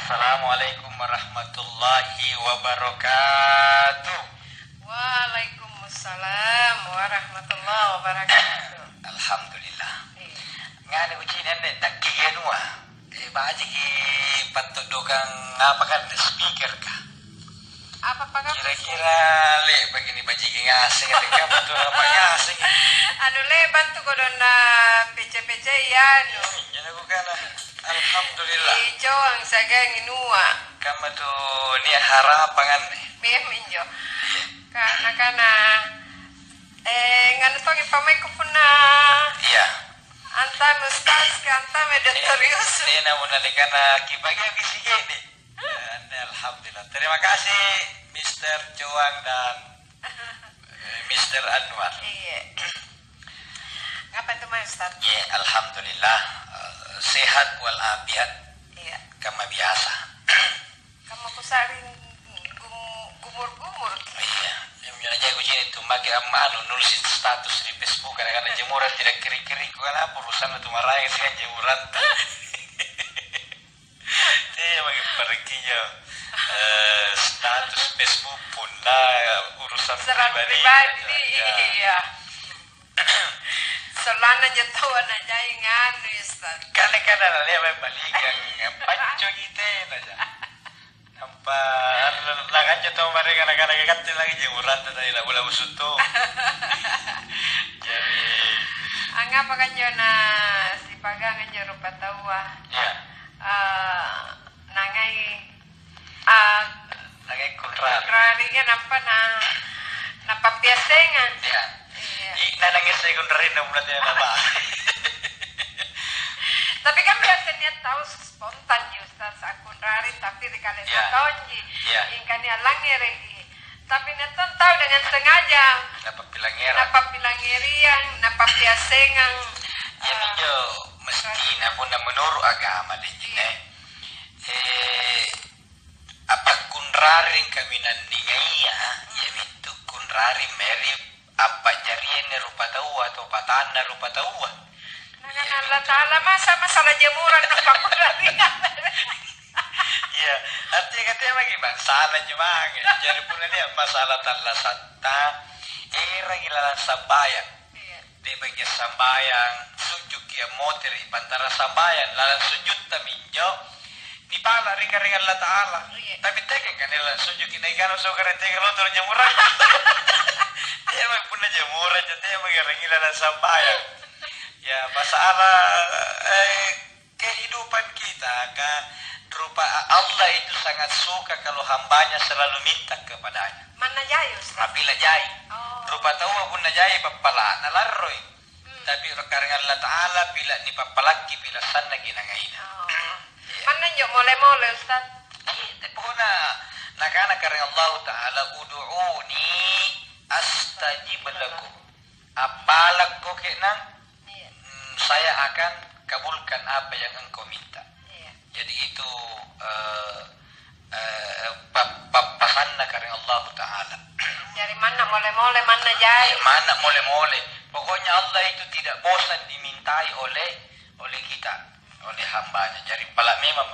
Assalamualaikum warahmatullahi wabarakatuh. Waalaikumsalam warahmatullahi wabarakatuh. Alhamdulillah. Ngani ujian deh tak kigenua. Baji ki patut dokang apa kan speaker kah? Apa pak? Kira-kira le begini baji ki ngasing ketika betul apa ngasing. Anu le bantu kodona PC ya nu. Jadi bukan. Alhamdulillah. Ijo ang sagang inua. Kamu tuh ni harapan nih. Biar minjo. Kana nganu togi pamai ko puna. Iya. Anta ustaz ka anta mediatorius. Dia namun nalikana kibagi bisi gini. Alhamdulillah. Terima kasih Mr. Joang dan Mr. Anwar. Iya. Ngapa tuh mas Ustaz? Ya, alhamdulillah sehat walafiat. Iya. Kama biasa. Kamu kusarin gumur-gumur. Iya. Yang aja aku jadi itu magi anu nulis status di Facebook kadang-kadang jemuran tidak kering-kering kan apa urusan itu marah sih kan jemuran. Dia bagi perginya status Facebook pun lah urusan Serat pribadi. Iya. Solana jatuhan aja ingat Ustaz. Kadang-kadang dia balik yang pacu gitu aja. Nampak lah kan jatuh mereka kadang-kadang ganti lagi jemuran tadi lah bola usutu. Jadi anggap akan jona si pagangan jerupa tawa. ya. Nangai Lagi kunrat. rarinya napa piasengan. Ya. Iya. Nangis saya kundarin dong berarti apa? Tapi kan biasanya tahu spontan Ustaz akun rari tapi dikali Iya. tonji. Iya. Ingkani alangi regi. Tapi neton tahu dengan sengaja. Dapat bilang era. Napa pilangirian, napa piasengan. Ya minjo mesti napun menurut agama deh jine. Apa kunraring kami nandingaya ya itu kunraring merip apa jarian rupa tahu atau patanda rupa tahu. Nah, Allah Ta'ala masa masalah jemuran napa kunraring. Iya, artinya katanya bagi salah jemang. Jadi pun dia masalah tanlah santa. Era gilalan sambayang. Iya. Dia bagi sambayang sujud kia motor pantara sambayang lalan sujud taminjo. Di pala ringan-ringan Allah Ta'ala. Iya. Tapi tekan kan dia sujud kina ikan so karen tekan lo turun jemuran. Dia bagi pun jemuran jadi dia bagi ringan sambayang. Ya masalah kehidupan kita kan rupa Allah itu sangat suka kalau hambanya selalu minta kepadanya. Mana jaya Ustaz? Apabila jai, Oh. rupa tahu pun jai papala nalaroi. Tapi karena Allah Taala bila ni papalaki bila sana ginangaina. Oh. Mana nyo mole-mole Ustaz? Puna nakana karena Allah Taala ud'uni astajib lakum. Apalak ko kenang Iya. saya akan kabulkan apa yang engkau minta. Iya. Jadi itu pasanna karena Allah Ta'ala. Dari mana mole-mole, mana jaya? Mana mole-mole. Pokoknya Allah itu tidak bosan dimintai oleh kita, oleh hambanya. Jadi pala memang.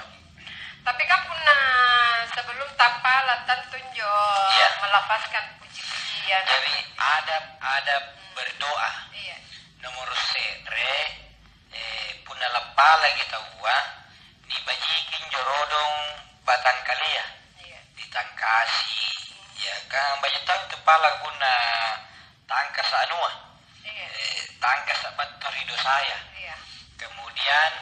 Tapi kan pernah sebelum tapalan tentunya Iya. melafazkan puji-pujian. Jadi adab berdoa. Iya. Nomor sere puna lapala kita uah ni bajikin jorodong batang kalia. Iya. Ditangkasi ya kan banyak tahu kepala guna tangkas anua Iya. tangkas betul hidup saya Iya. kemudian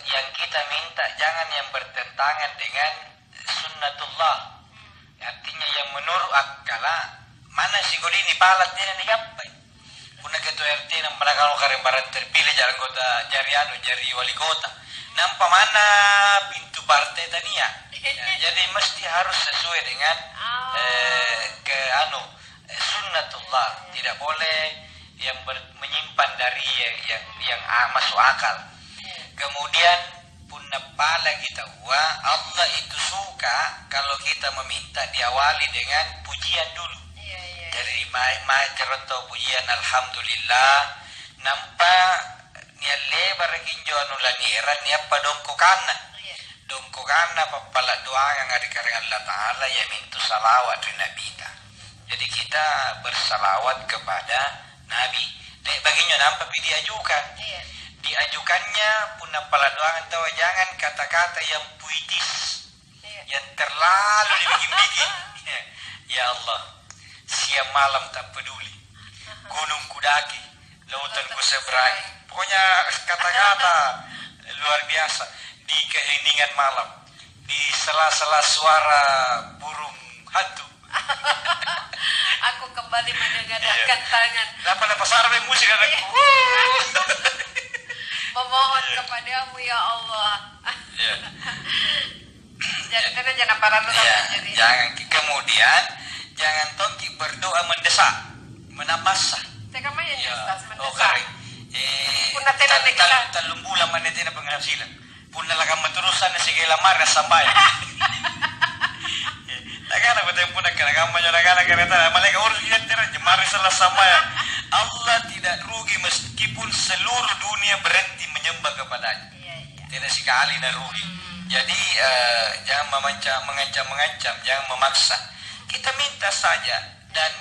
yang kita minta jangan yang bertentangan dengan sunnatullah artinya yang menurut akala mana si golini palat dia digapai kuna ketua RT yang pernah kalau barat terpilih jalan kota jari wali kota nampak mana pintu partai tania. Jadi mesti harus sesuai dengan sunnatullah. Tidak boleh yang menyimpan dari yang masuk akal. Kemudian punna pala kita Allah itu suka kalau kita meminta diawali dengan pujian dulu. Iya, iya. Dari contoh pujian alhamdulillah nampak nia lebar kinjo anu laniran nia padongko kana. Iya. dongko karena papala doa yang ada karena Allah Ta'ala ya mintu salawat di Nabi ta. Jadi kita bersalawat kepada Nabi. Dek baginya nampak diajukan. Iya. Diajukannya pun pala doa tahu jangan kata-kata yang puitis. Iya. Yang terlalu dibikin-bikin. Ya Allah, siang malam tak peduli. Gunung kudaki, lautan ku seberangi. Pokoknya kata-kata luar biasa. Di keheningan malam, di sela-sela suara burung hantu. Aku kembali menengadahkan tangan. Dapat pasar main musik ada. Memohon kepadamu ya Allah. Ya. Jangan para lu jadi. Jangan kemudian jangan tongki berdoa mendesak, menambah. Teka mah ya Ustaz Oh mendesak. kare. Punna tena nekla. Talung bulan mana tena penghasilan. Punna lakam terusan segala marah sampai. Takkan aku tanya punna kana kamu nyalakan kereta. Malaikat urus kita tera jemari salah sampai. Allah tidak rugi meskipun seluruh dunia berhenti menyembah kepadanya. Iya. Tidak sekali nak rugi. Jadi jangan mengancam, jangan memaksa. Kita minta saja dan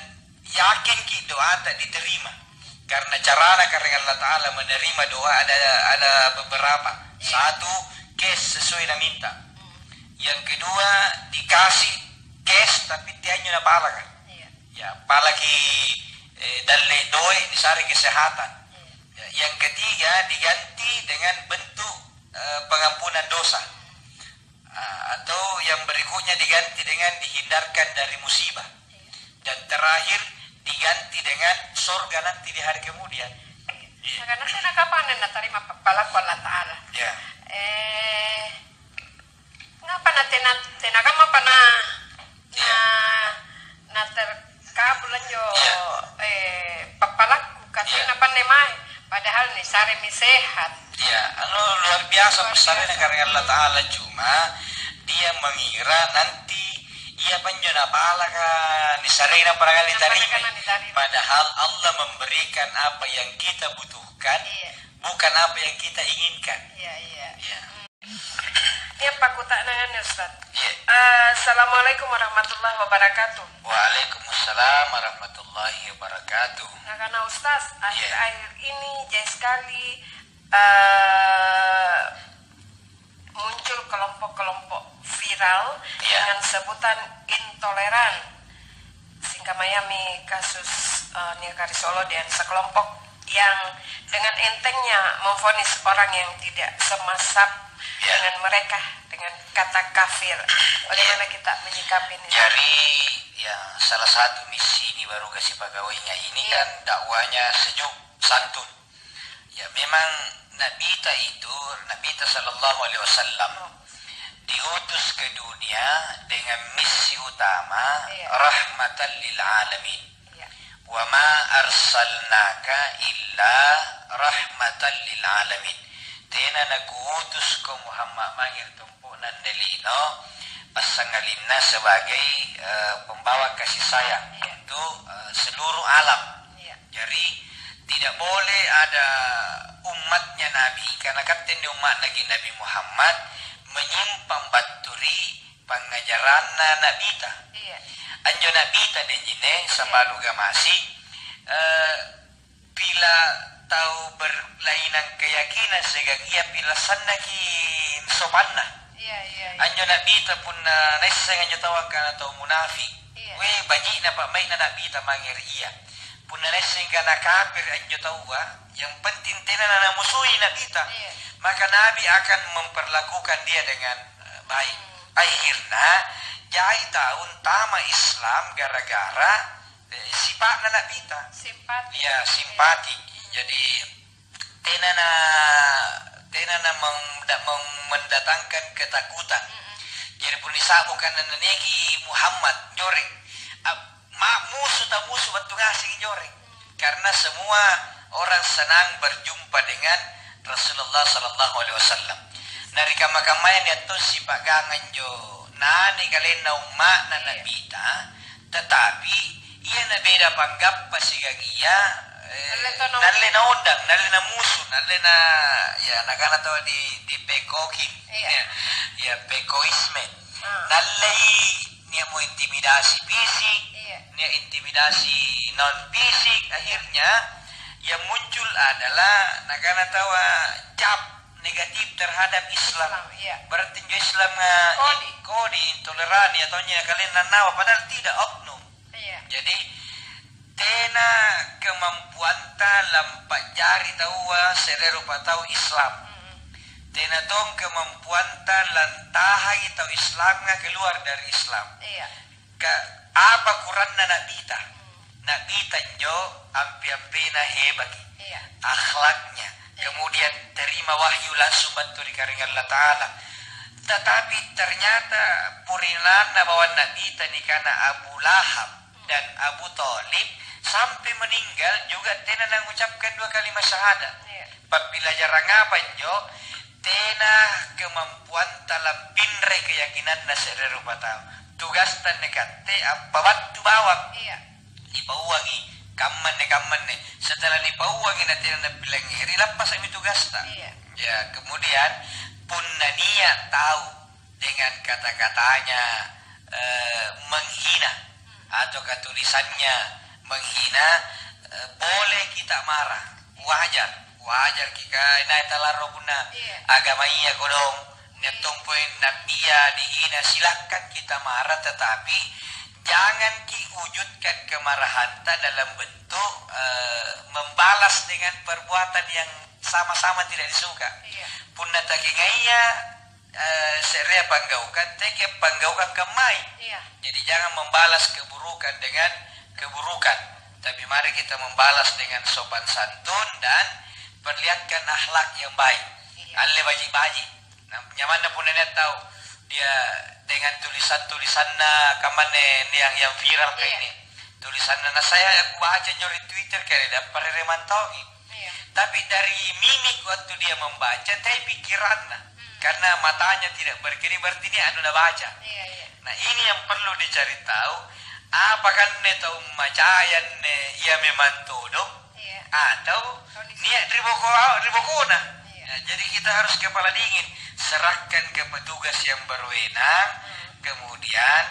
yakin kita doa tak diterima. Karena caranya karena Allah Ta'ala menerima doa ada beberapa. Satu, cash sesuai dengan minta. Yang kedua, dikasih cash tapi tianyo na pala kan. Iya. Ya, apalagi dalle doe disari kesehatan. Ya, yang ketiga, diganti dengan bentuk pengampunan dosa. Atau yang berikutnya diganti dengan dihindarkan dari musibah. Dan terakhir diganti dengan surga nanti di hari kemudian. Karena saya kapan na terima papala ko Allah Ta'ala. Ya. Ngapa na tinagama pa na terkabulan yo papalaku katina pa nemay. Padahal nih sare mi sehat. Ya, luar biasa pesannya karena Allah Ta'ala cuma dia mengira nanti ia penjana pala kan disarena para kali terima. Padahal Allah memberikan apa yang kita butuhkan, bukan apa yang kita inginkan. Iya. Ya. Ini apa kutak dengan Ustaz? Ya. Assalamualaikum warahmatullahi wabarakatuh. Waalaikumsalam warahmatullahi wabarakatuh. Nah karena Ustaz akhir-akhir ini jauh sekali muncul kelompok-kelompok viral dengan sebutan intoleran. Sehingga Miami kasus Niakari Solo dan sekelompok yang dengan entengnya memvonis orang yang tidak semasab dengan mereka dengan kata kafir. Bagaimana kita menyikapi ini? Jadi ya salah satu misi di baru kasih pegawainya ini kan dakwanya sejuk santun. Ya memang Nabi Sallallahu Alaihi Wasallam diutus ke dunia dengan misi utama rahmatan lil alamin. Wa ma arsalnaka illa rahmatan lil alamin. Tena naguutus ko Muhammad mangir tumpo nan delino pasangalinna sebagai pembawa kasih sayang untuk seluruh alam. Jadi tidak boleh ada umatnya Nabi karena kapten di umat lagi Nabi Muhammad menyimpang baturi pengajaran Nabi ta. Anjo Nabi ta denjine sabalu gamasi bila tahu berlainan keyakinan sehingga ia bila sana ki sopanna. Anjo Nabi ta pun nesa anjo tawakan atau munafik. We banyak na pak mai na Nabi ta mangir iya. Puna nesa kana kafir anjo tawa yang penting tenan na musuhi Nabi ta. Maka Nabi akan memperlakukan dia dengan baik. Akhirnya jai tahun tama Islam gara-gara sifat Nabi ta. Ya simpati. Jadi tenana mendatangkan ketakutan. Jadi pun disabukan naneki Muhammad joreng. Musuh batu ngasih joreng. Karena semua orang senang berjumpa dengan Rasulullah Sallallahu Alaihi Wasallam. Nari kamakamayang itu si pagangan jo nani kalian na umat na nabita, tetapi ia na beda panggap pasigagia nalle na undang, nalle na musuh, nalle na ya nakana tahu di pekokin. Ya psikoisme. Nalai niya mo intimidasi fisik, niya intimidasi non fisik, akhirnya yang muncul adalah naganatawa cap negatif terhadap Islam. Berarti Islam kodi intoleran atau nya kalian nanawa padahal tidak oknum. Jadi tena kemampuan lampak jari tahu serero tahu Islam. Tena tong kemampuan lantahai tahu Islam keluar dari Islam. Apa Quranna nak bita? Nak bita jo ampi-ampi na hebat. Akhlaknya. Kemudian terima wahyu langsung bantu dikaring Allah Ta'ala. Tetapi ternyata purinana bahwa Nabi tadi karena Abu Lahab dan Abu Thalib sampai meninggal juga tena mengucapkan 2 kalimat syahadat. Apabila jarang apa jo, tena kemampuan dalam pinre keyakinan nasir rupa tahu. Tugas tan nekat te apa batu bawang. Dipauangi kamman ne. Setelah dipauangi nanti anda bilang hari lepas kami tugas tak. Ya kemudian pun Nania tahu dengan kata-katanya menghina atau tulisannya menghina, boleh kita marah, wajar kita naik talaro guna agama iya kodong netompoin nabia dihina, silakan kita marah, tetapi jangan diwujudkan kemarahan dalam bentuk membalas dengan perbuatan yang sama-sama tidak disuka. Punna takingaya seria panggaukan, teke panggaukan kemai. Jadi jangan membalas keburukan dengan keburukan, tapi mari kita membalas dengan sopan santun dan perlihatkan akhlak yang baik. Alle baji-baji. Nyaman pun nenek tahu dia dengan tulisan-tulisannya kamane yang viral kayak ini. Tulisannya saya baca jori Twitter kayak dapat remantau. Tapi dari mimik waktu dia membaca, tapi pikirannya karena matanya tidak berkiri berarti dia anu baca. Nah ini yang perlu dicari tahu. Apakah ne tahu macayan ne ia memang todong atau niat ribokona. Jadi kita harus kepala dingin, serahkan ke petugas yang berwenang. Kemudian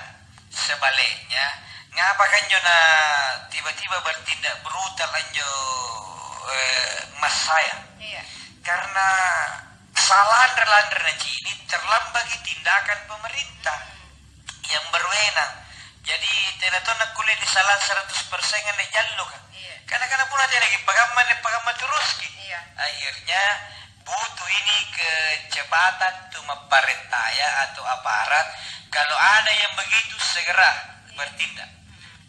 sebaliknya, ngapakan jona tiba-tiba bertindak brutal anjo mas saya? Karena salah terlander ini terlambat tindakan pemerintah yang berwenang. Jadi tidak tahu nak kulit di salah 100% kan jalur kan? Karena pun ada lagi pagaman terus gitu. Akhirnya butuh ini kecepatan tuh pemerintah atau aparat. Kalau ada yang begitu segera bertindak.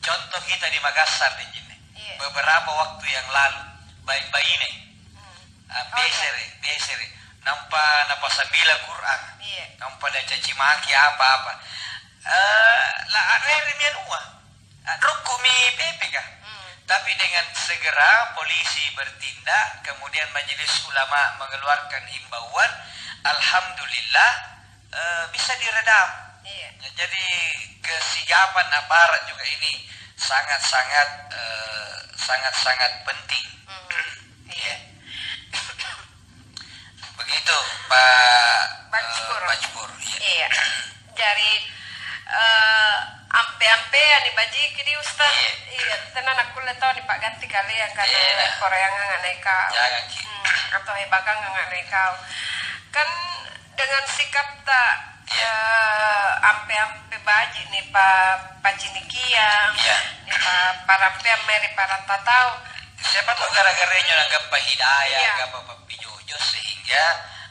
Contoh kita di Makassar di sini. Beberapa waktu yang lalu baik-baik ini besere nampak sabila Quran, nampak ada caci maki apa-apa. Lah ada mianua, rukumi PPK. Tapi dengan segera polisi bertindak, kemudian majelis ulama mengeluarkan himbauan, alhamdulillah bisa diredam. Jadi kesigapan aparat juga ini sangat penting. Begitu Pak Bajpur. Iya. Jadi ampe-ampe yang dibaji kini Ustaz. Iya, tenan aku leto di Pak ganti kali yang karena Korea nggak nekau. Atau hebakan nggak nekau. Kan dengan sikap tak ampe-ampe baji nih Pak Cinikiang, nih Pak Parampiam Meri Parantatau. Siapa tuh gara-garanya nanggap Pak Hidayah, nanggap Pak Pijojo sehingga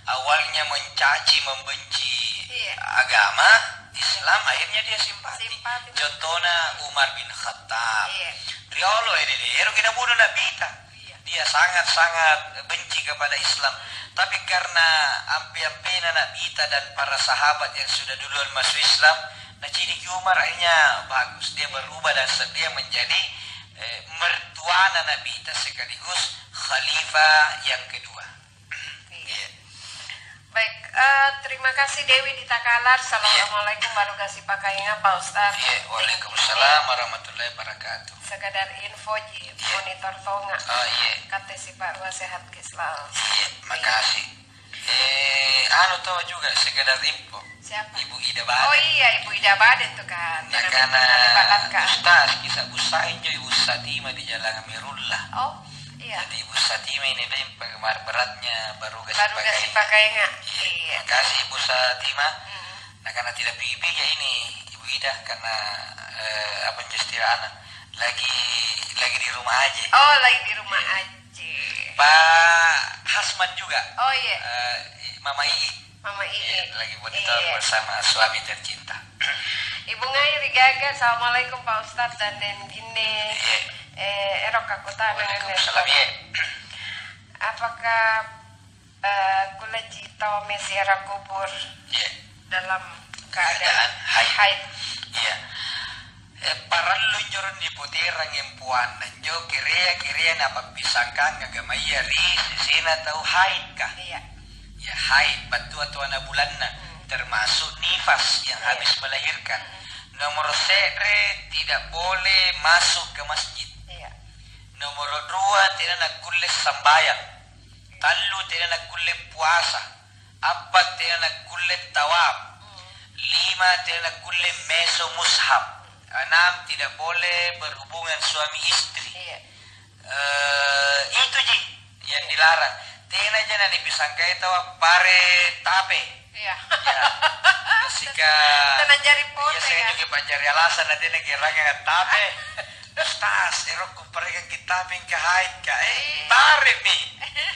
awalnya mencaci membenci agama Islam, akhirnya dia simpati. Contohnya Umar bin Khattab. Riolo ini kita bunuh Nabi kita. Dia sangat-sangat benci kepada Islam. Tapi karena ampe-ampe Nabi kita dan para sahabat yang sudah duluan masuk Islam, Cini Umar akhirnya bagus. Dia berubah dan dia menjadi mertua Nabi kita sekaligus khalifah yang kedua. Baik, terima kasih Dewi di Takalar. Assalamualaikum warahmatullahi wabarakatuh Pak Ustaz. Waalaikumsalam warahmatullahi wabarakatuh. Sekadar info di monitor tonga. Kata si Pak Ruas sehat ke selalu. Makasih. Anu tahu juga sekedar info. Siapa? Ibu Ida Baden. Oh iya, Ibu Ida Baden tuh kan. Nah, karena Ustaz kisah usahain jo Ibu Satima di Jalan Amirullah. Oh iya. Jadi Ibu Satima ini dia penggemar beratnya baru kasih pakai nggak? Iya. Makasih Ibu Satima. Nah karena tidak pergi-pergi ya ini Ibu Ida karena anak lagi di rumah aja. Oh lagi di rumah aja. Pak Hasman juga. Oh iya. Mama Ii. Lagi monitor bersama suami tercinta. Ibu Ngairi Gaga, assalamualaikum Pak Ustadz dan gini. Erok aku tanya. Waalaikumsalam ya. Apakah kula cito mesiara kubur dalam keadaan haid? Iya. Para lunjuran di putirang empuan jo kira apa pisangkan ngagamaya ri sisina tahu haid kah? Iya. Ya haid batu atau anak bulanna termasuk nifas yang habis melahirkan. Nomor sere tidak boleh masuk ke masjid. Iya. Nomor 2 tidak nak kulit sambayang. Talu tidak nak kulit puasa. 4 tidak nak kulit tawaf. 5 tidak nak kulit meso mushaf. 6 tidak boleh berhubungan suami istri. Iya. Itu ji yang dilarang. Tina jana ni pisangka itu pare tape. Iya. Ya. Sika. Kita jari pote. Ya saya juga pancari alasan nanti nak kira nggak tape. Ustaz, erok kuparekan kita pingka haid ka. Tarik nih.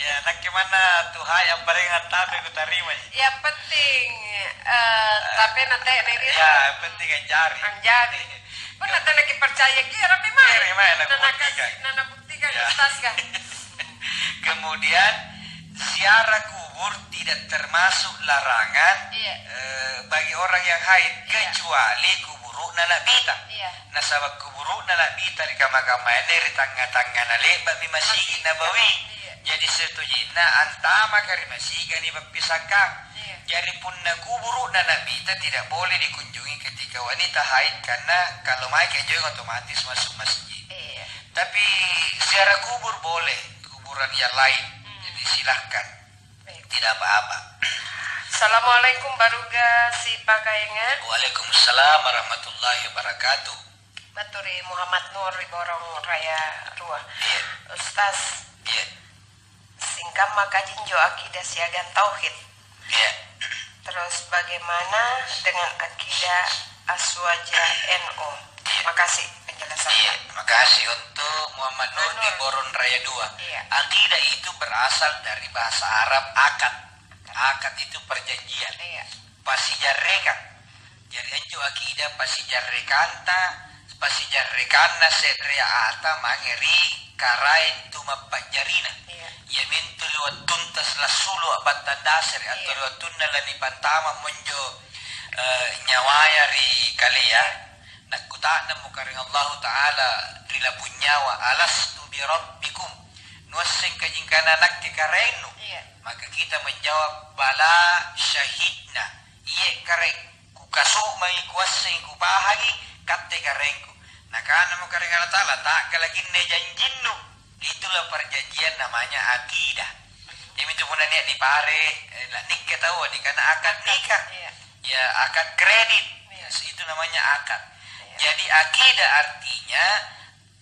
Ya nak gimana tuh yang parekan tape ku terima. Ya penting. Tapi nanti ini. Ya penting jari. Anjari. Pun nanti lagi percaya kira memang. Nana buktikan Ustaz kan. Kemudian ziarah kubur tidak termasuk larangan bagi orang yang haid kecuali kuburu nana bita. Nasabak kuburu nana bita di kamar-kamar ini di tengah-tengah nalebak di masjid Nabawi. Jadi setujina antama kari masjid ini berpisahkan. Jadi pun kuburu nana bita tidak boleh dikunjungi ketika wanita haid karena kalau mereka juga otomatis masuk masjid. Tapi ziarah kubur boleh. Kuburan yang lain, jadi silahkan, tidak apa-apa. Assalamualaikum baruga si pakayengan. Waalaikumsalam warahmatullahi wabarakatuh. Baturi Muhammad Nur di Borong Raya Ruah. Ustaz. Singkam maka jinjo akidah siagan tauhid. Terus bagaimana dengan akidah aswaja NU? Makasih penjelasannya. Makasih untuk Muhammad Nur di Boron Raya 2. Akidah itu berasal dari bahasa Arab akad. Akad itu perjanjian. Pasijarrekan. Jadi anjo akidah pasijarrekana sedrea ata mangeri karain tuma pajarina. Yamin tuluat tuntas la sulu abatan dasar atau luat tunna la nipantama monjo nyawaya ri kaliya. Nakutana mo karing Allah Ta'ala rila punyawa alastu bi rabbikum nuasing kajingkana naktikarenu. Maka kita menjawab bala syahidna iye kareng kukasuk may kuasing kubahagi katte karengku. Nakana mo karing Allah Ta'ala tak kalagin ne janjinnu. Itulah perjanjian namanya akidah. Jadi itu pun niat dipare nikah tahu nih karena akad nikah. Ya akad kredit. Itu namanya akad. Jadi akidah artinya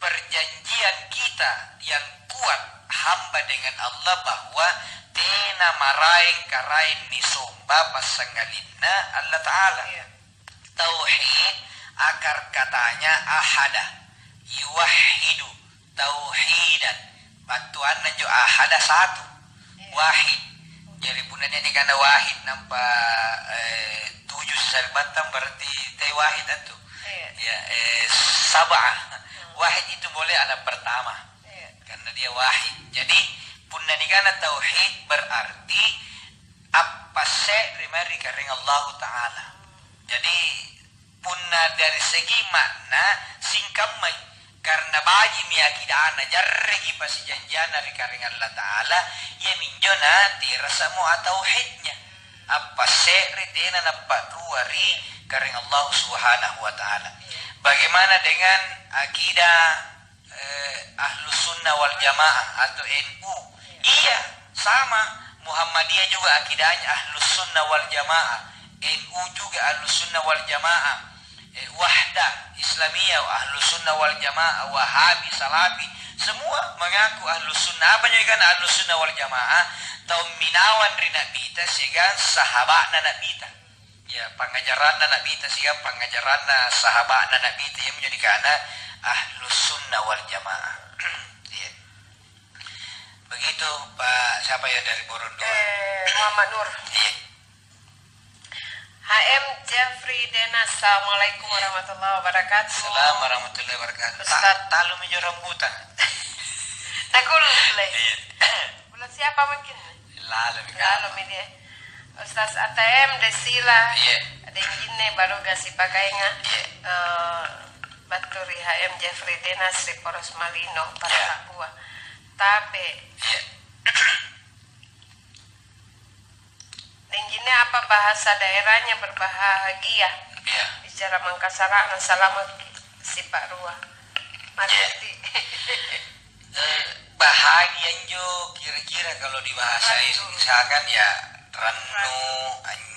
perjanjian kita yang kuat hamba dengan Allah bahwa tena maraing karain nisumba pasangalina Allah Ta'ala. Tauhid akar katanya ahada yuwahidu tauhidan bantuan nanjo ahada satu wahid. Jadi punanya ini karena wahid nampak 7 salbatang berarti wahid itu. Sabah wahid itu boleh anak pertama karena dia wahid. Jadi punna nikana tauhid berarti apa remari karing Allah Ta'ala. Jadi punna dari segi makna singkamai karena bagi miyakidana jarregi pasi janjana ri karing Allah Ta'ala ya minjona tirasa mu tauhidnya apa dena nampak ruari karing Allah Subhanahu wa Ta'ala. Bagaimana dengan akidah Ahlus Sunnah wal Jamaah atau NU? Iya, sama Muhammadiyah juga akidahnya Ahlus Sunnah wal Jamaah, NU juga Ahlus Sunnah wal Jamaah, Wahdah Islamiyah Ahlus Sunnah wal Jamaah, Wahabi, Salafi, semua mengaku Ahlus Sunnah. Apa juga Ahlus Sunnah wal Jamaah? Tahu minawan rina bita segan sahabatna nabita. Ya, pengajaran nabita segan pengajaran sahabatna nabita yang menjadikan Ahlus Sunnah wal Jamaah. Ya. Begitu Pak, siapa ya dari Borondo? Muhammad Nur. Ya. HM Jeffrey Dena, Assalamualaikum warahmatullahi wabarakatuh. Assalamualaikum warahmatullahi wabarakatuh. Ustaz, talu mejo rambutan. Nakul le. Bulan siapa mungkin? Lalu media. Ustaz ATM Desila. Ada yang gini baru kasih pakainya. Baturi HM Jeffrey Dena Sri Poros Malino Pasar Buah. Tapi tingginya apa bahasa daerahnya berbahagia? Bicara Mangkasara, selamat si Pak Rua. Makasih. Bahagia jo kira-kira kalau dibahasain misalkan ya Renu,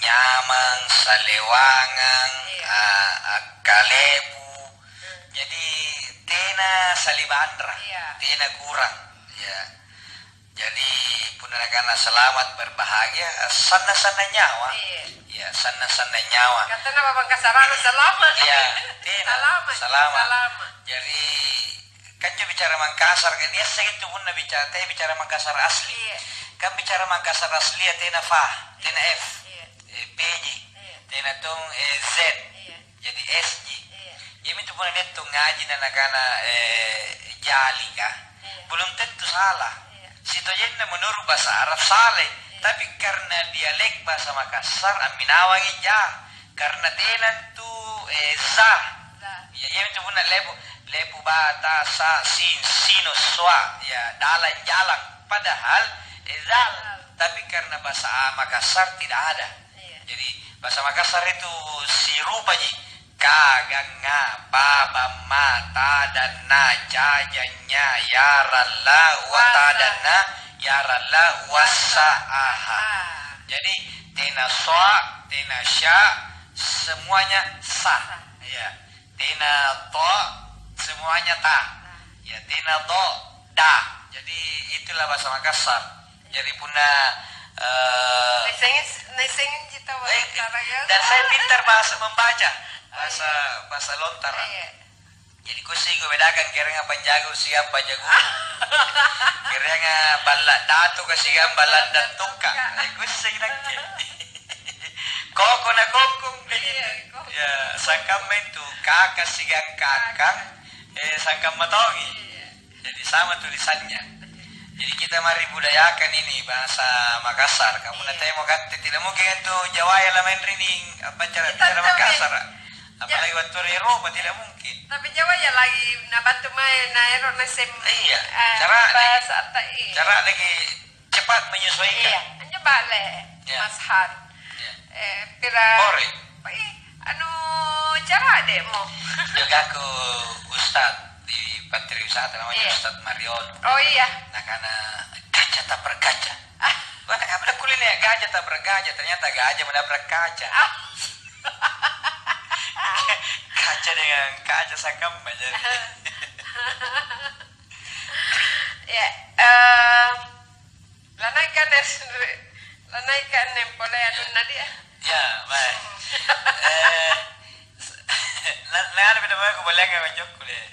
Nyamang, Salewangan, Kalebu. Jadi tena salibandra, tena kurang. Ya. Jadi punakana selamat berbahagia sana-sana nyawa. Ya, sana-sana nyawa. Kata nama Mangkasarana selamat. Ya, tena selamat. Selamat. Jadi kan dia bicara Mangkasar kan dia segitu pun bicara Mangkasar asli. Kan bicara Mangkasar asli ya tena tena F, PJ, tena tung Z, jadi SJ. Jadi itu pun dia tung ngaji anak-anak jali kah? Belum tentu salah. Situ aja menurut bahasa Arab saleh, tapi karena dialek bahasa Makassar aminawangi karena tena tu zah. Ya itu pun lebu bata sa sin sino swa ya dalan jalan padahal zal, tapi karena bahasa Makassar tidak ada. Jadi bahasa Makassar itu sirupa ji kaganga baba mata dan na jajanya yaralla watadana yaralla wasaaha. Jadi tena swa tena sya semuanya sah ya, tena to semuanya ta ya, tena do da. Jadi itulah bahasa Makassar. Jadi punah nesengin cita dan saya pintar bahasa membaca bahasa lontar. Jadi kusi gue bedakan kira panjago siapa jago. Kira balak datu kasihan balan dan tukang. Kusi lagi. Koko na kokong begitu. Ya, sangkam itu kakak sigang kakang, sangkam matongi. Jadi sama tulisannya. Jadi kita mari budayakan ini bahasa Makassar. Kamu nanti mau kata tidak mungkin itu Jawa yang lain ini apa cara bicara Makassar. Apalagi waktu Eropa tidak mungkin. Tapi Jawa ya lagi nabantu main naero nasem. Iya. Cara lagi cepat menyesuaikan. Iya. Hanya balik. Mas Han. Pira. Ore. Anu cara demo. Juga aku Ustad di Patri Wisata namanya Ustad Marion. Oh iya. Nah karena gajah tabrak gajah. Mana apa kuliner gajah tabrak gajah, ternyata gajah menabrak kaca. Kaca dengan kaca sangkam aja. Ya, lanaikan nempole anu nadia. Ya, baik. Ada beda aku boleh nggak menjok kuliah.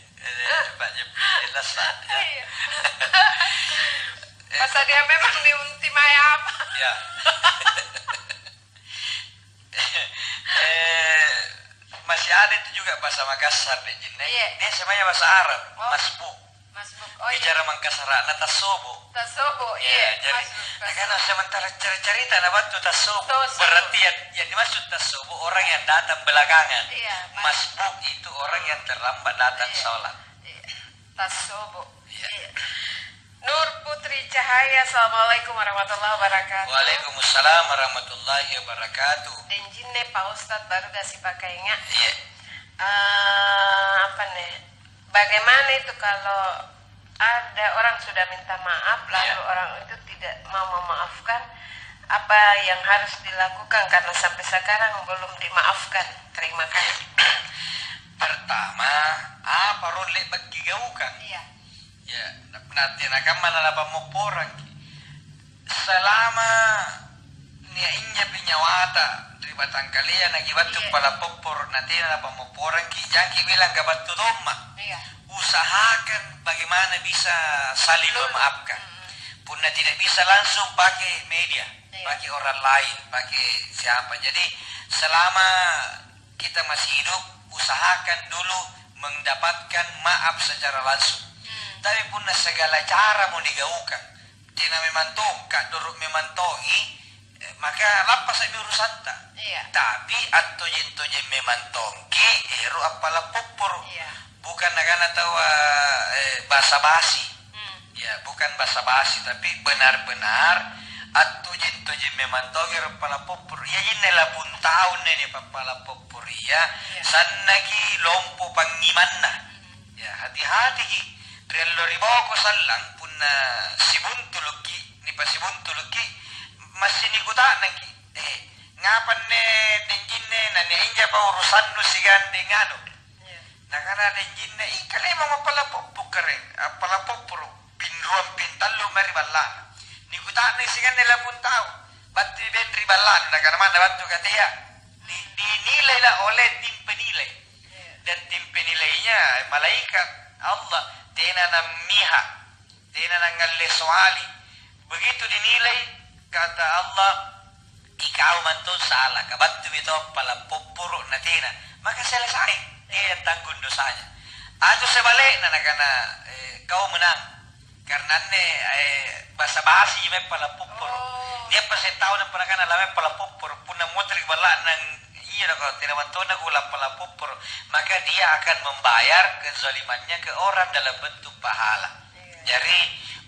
Pak jelas lah. Masa dia memang diunti mayam. Ya. Masih ada itu juga bahasa Makassar deh, dia semuanya bahasa Arab, masbuk. Oh, bicara Mangkasarana tasobo. Iya. Jadi karena sementara cerita na batu tasobo. Berarti yang dimaksud tasobo orang yang datang belakangan. Masbuk itu orang yang terlambat datang sholat. Tasobo. Nur Putri Cahaya, Assalamualaikum warahmatullahi wabarakatuh. Waalaikumsalam warahmatullahi wabarakatuh. Dan jinne Pak Ustadz baru kasih pakainya. Apa nih? Bagaimana itu kalau ada orang sudah minta maaf lalu orang itu tidak mau memaafkan, apa yang harus dilakukan karena sampai sekarang belum dimaafkan? Terima kasih. Pertama, apa role bagi gaukan? Iya. Ya, nanti nakam mana apa mau porang. Selama nia inja pinyawata dari batang kalian akibat tu pala popor nanti apa mau porang ki jangan bilang kabat tu doma. Iya. Usahakan bagaimana bisa saling memaafkan. Punna tidak bisa langsung pakai media, pakai orang lain, pakai siapa. Jadi selama kita masih hidup, usahakan dulu mendapatkan maaf secara langsung. Tapi punna segala cara mau digaukan, tina memantong, kak doruk memantoi, maka lapas ay urusan tak. Tapi atau jentoje memantong ki, hero apalah popor. Bukan negara tahu basa-basi, ya bukan basa-basi, tapi benar-benar atau jentoje memantong hero apalah popor. Ya ini lah pun tahun ini apalah popor ya. Sana ki lompo pangimanna, ya hati-hati ki. Rello riboko salang punna sibuntuluki ni pa sibuntuluki masih nikutan ki. Ngapan ne denjinne na ne inja pa urusan no sigan dengano. Nakana denjinne ikale mo pala popuk kare apala popuro pinruam pintallo mari ballan. Nikutan ne sigan nila puntao. Batti bentri ballan nakana mana bantu katia. Dinilai lah oleh tim penilai. Dan tim penilainya malaikat Allah tena namiha, tena nangalle soali. Begitu dinilai kata Allah, ikaw man to salah, kabantu ito pala pupuro na tena, maka selesai, dia tanggung dosanya. Ato sebalik na nakana kau menang, karena ne basa-basi may pala pupuro. Dia pasti tahu na pernah kana lamay pala pupuro, punang mutrik bala nang iya na kalau tidak bantu na gula pala pupur, maka dia akan membayar kezalimannya ke orang dalam bentuk pahala. Jadi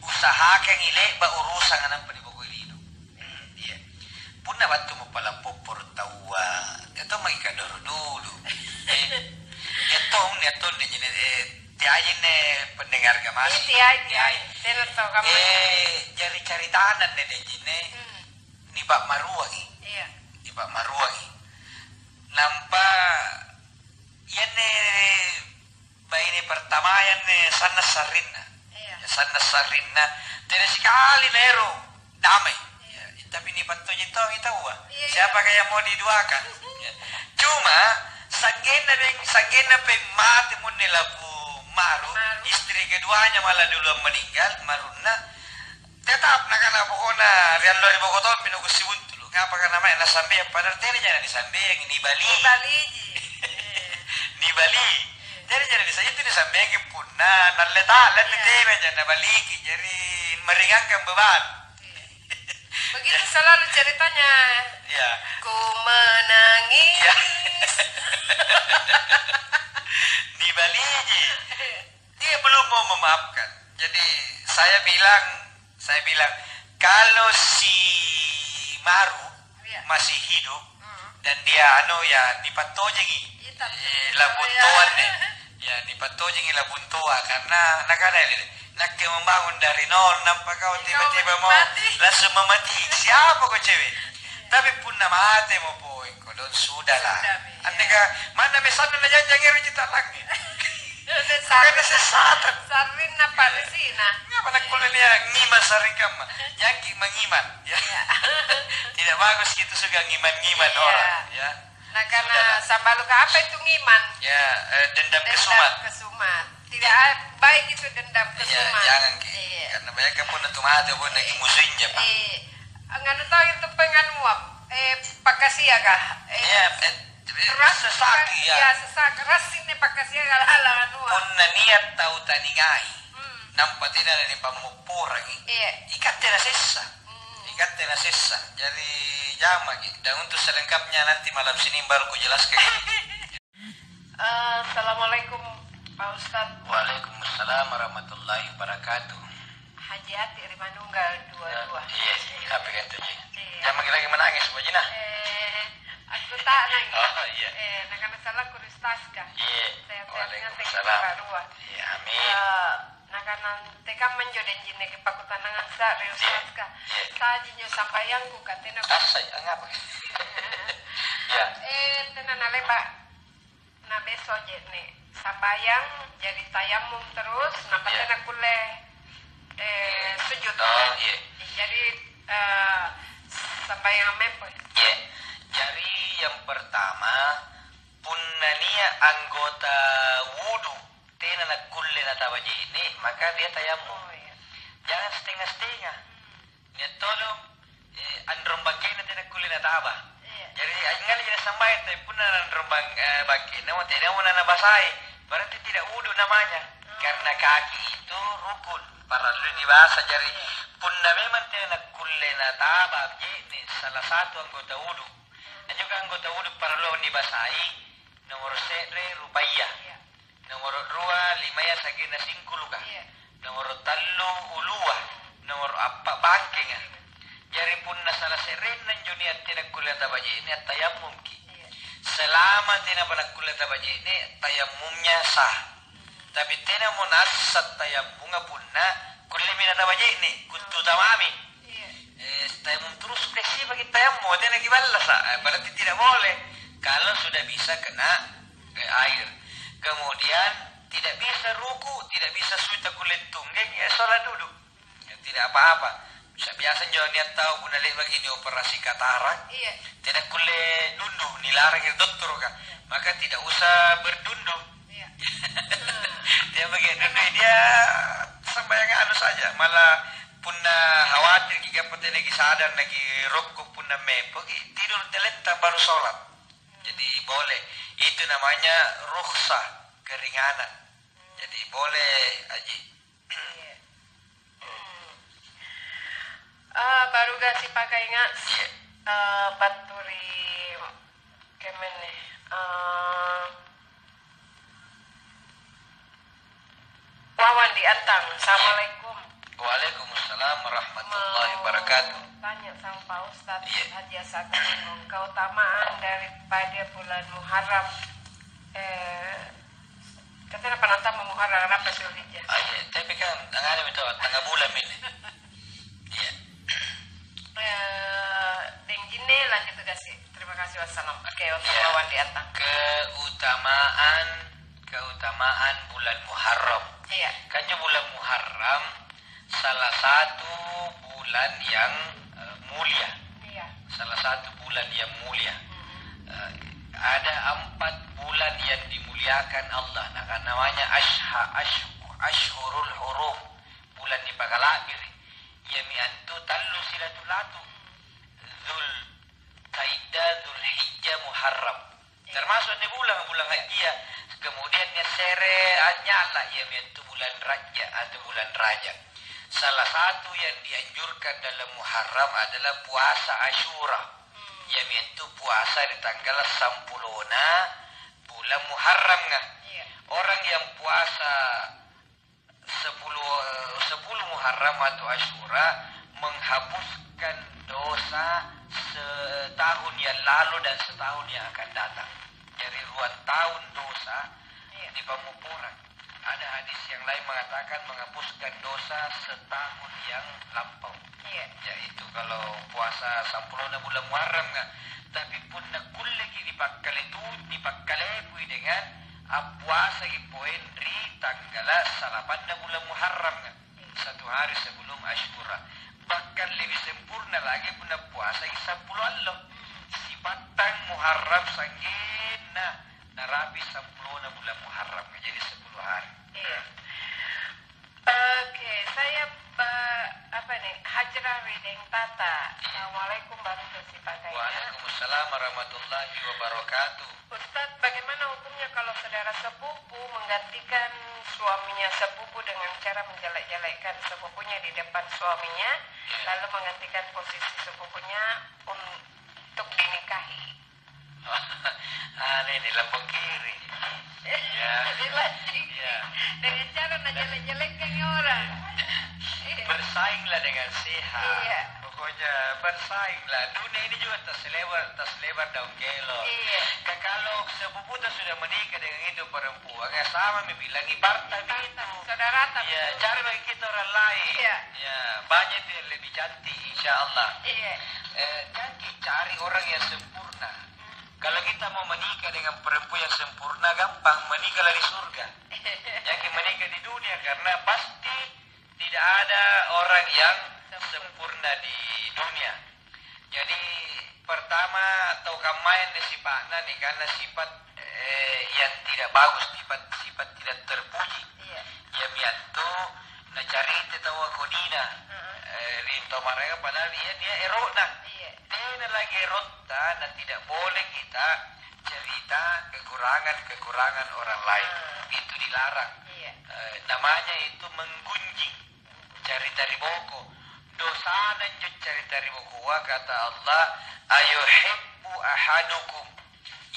usahakan ile ba urusan anang paniboko ilino. Iya. Punna bantu mo pala pupur tawa. Ito magikadoro dulu. Ito ni tiayin pendengar gamasi. Tiay. Tenar tahu kamu. Jari caritanan ne ni Pak Maruangi. Iya. Ni Pak Maruangi. Nampak yan ini pertama yan sana sarinna. Sana sarinna. Tidak sekali nero damai. Tapi ni bantu itu kita siapa kaya mau diduakan. Cuma sagena pe mati mun nilaku maru istri keduanya malah dulu meninggal maruna tetap nakana pokona rian lori bokoton pinugo sibuntulu ngapa ka namanya nasambe padar teri jana disambe yang ni Bali ni Bali teri jana disambe itu disambe yang punna naleta lete teme jana Bali ki jadi meringankan beban. Begitu selalu ceritanya. Ya. Ku menangis. Ya. Di Bali dia belum mau memaafkan. Jadi saya bilang kalau si Maru masih hidup dan dia dipatojengi labuntuan deh. Ya dipatojengi labuntua karena nak membangun dari nol nampak kau tiba-tiba mau langsung memati. Siapa kau cewek? Tapi pun nama hati mau poin kau don sudahlah. Andega mana besan na janjang ero cita lagi. Karena sesatan. Sarin na parisina. Ngapa nak kuliah dia ngiman sarikam, yang mengiman. Ya. Tidak bagus gitu suka ngiman orang. Ya. Nah karena sambalu ke apa itu ngiman? Ya, dendam kesumat. Tidak baik itu dendam kesumat. Ya, jangan karena mereka pun mati pun lagi musuhnya pak. Nganu tahu itu penganuap pakasia kah? Sesaki ya. Ya sesak rasin ni pakasia halang anuap. Pun niat tahu taningai. Nampak tidak ni pamupurang. Ikat tidak sisa. Ikat tidak sisa. Jadi jama dan untuk selengkapnya nanti malam sini baru ku jelaskan. Assalamualaikum Pak Ustadz. Waalaikumsalam warahmatullahi wabarakatuh. Haji Ati Rimanunggal 22. Iya, apa katanya? Jangan lagi menangis, Bu Jina. Aku tak nangis. Oh iya. Nakana salah ku Ustazka. Iya. Waalaikumsalam. Iya, amin. nakanan teka menjoden jine ke pakutanangan sa riusas ka sajinyo sambayangku katena ngapa ya tenan aleba na beso jene sambayang jadi tayamum terus na katena kule sujud jadi sambayang mempo jadi yang pertama punnania anggota wudu tena na kulle na tabaji ini maka dia tayamum jangan setengah-setengah niat tolong androm bangkina tena kulle na taba jadi ingal jadi sampai tapi punna androm bangkina mau tidak mau nana basai berarti tidak wudu namanya karena kaki itu rukun para lu dibahasa jadi punna memang tena kulle na taba ini salah satu anggota wudu dan juga anggota wudu para lu dibasai nomor sedre rupaya nomor 2 limaya sagina singkuluka nomor 3 uluwa nomor 4 bangkenga jari punna salah seren nan juniat tidak kuliah tabaji ini tayammum ki selama tidak pernah kuliah tabaji ini tayammumnya sah tapi tidak munasat tayammumnya punna kuliah mina tabaji ini kuntu tamami tayammum terus presi bagi tayammum tidak gimana sah berarti tidak boleh kalau sudah bisa kena air kemudian tidak bisa ruku tidak bisa suita kulit tunggeng ya sholat duduk ya, tidak apa-apa biasa jangan niat tahu guna lek begini operasi katarak tidak kulit dunduk dilarang dokter kan maka tidak usah berdunduk dia bagian dunduk dia sembahyang anu saja malah punna khawatir jika pete lagi sadar lagi rokok punna mepo tidur terlentang baru sholat jadi boleh itu namanya rukhsah keringanan jadi boleh aji baru gak si pakai ingat baturi kemene Wawan di Antang. Assalamualaikum. Waalaikumsalam warahmatullahi wabarakatuh. Tanya sama Pak Ustadz Haji Asagong keutamaan daripada bulan Muharram. Katanya penonton Muharram apa Zulhijjah? Tapi kan ada itu tengah bulan ini. Iya. Deng jine lanjut kasih. Terima kasih wassalam. Oke, untuk Wawan di Antang. Keutamaan bulan Muharram. Iya. Kan bulan Muharram salah satu bulan yang mulia. Iya. Salah satu bulan yang mulia. Ada 4 bulan yang dimuliakan Allah. Nah, namanya Ashhurul Hurum. Bulan di Bagalabir. Yami antu tallu silatulatu. Dzul Qaidah, Dzul Hijjah, Muharram. Termasuk di bulan haji. Kemudian sere nyala yaitu bulan Raja atau bulan Raja. Salah satu yang dianjurkan dalam Muharram adalah puasa Asyura. Yaitu puasa di tanggal 10 bulan Muharram ngah. Orang yang puasa 10 Muharram atau Asyura menghapuskan dosa setahun yang lalu dan setahun yang akan datang. Dari 2 tahun dosa di pemupuran. Ada hadis yang lain mengatakan menghapuskan dosa setahun yang lampau. Yaitu kalau puasa 10 bulan Muharram kan. Tapi pun nak lagi dipakkalebui dengan puasa poin ri tanggal 8 bulan Muharram kan. 1 hari sebelum Asyura. Bahkan lebih sempurna lagi pun puasa 10 Allah. Sipatang Muharram sanggin narabi 10 bulan Muharram jadi 10 hari. Iya. Oke, saya Hajrah Rideng Tata. Assalamualaikum warahmatullahi wabarakatuh. Waalaikumsalam warahmatullahi wabarakatuh. Ustaz, bagaimana hukumnya kalau saudara sepupu menggantikan suaminya sepupu dengan cara menjelek-jelekkan sepupunya di depan suaminya, lalu menggantikan posisi sepupunya untuk dinikahi? Ini lambung kiri. Dengan cara menjelek-jelekkan orang. Bersainglah dengan sehat. Pokoknya bersainglah. Dunia ini juga tas lebar daun kelor. Kalau sepupu tuh sudah menikah dengan itu perempuan, ya sama bilang ibarta itu. Saudara tapi. Ya, cari bagi kita orang lain. Iya. Ya, banyak yang lebih cantik, insya Allah. Iya. Jadi cari orang yang sempurna. Kalau kita mau menikah dengan perempuan yang sempurna, gampang menikahlah di surga. Jangan menikah di dunia karena pasti tidak ada orang yang sempurna di dunia. Jadi pertama atau kamayan di sifatnya nih karena sifat yang tidak bagus, sifat tidak terpuji. Iya. Ya mianto na cari itu tahu kodina. Rinto mereka padahal dia erona. Iya. Dia lagi erota dan tidak boleh kita cerita kekurangan orang lain. Itu dilarang. Iya. Namanya itu menggunjing. Cerita riboko. Dosa dan cerita riboko. Kata Allah, ayuhibbu ahadukum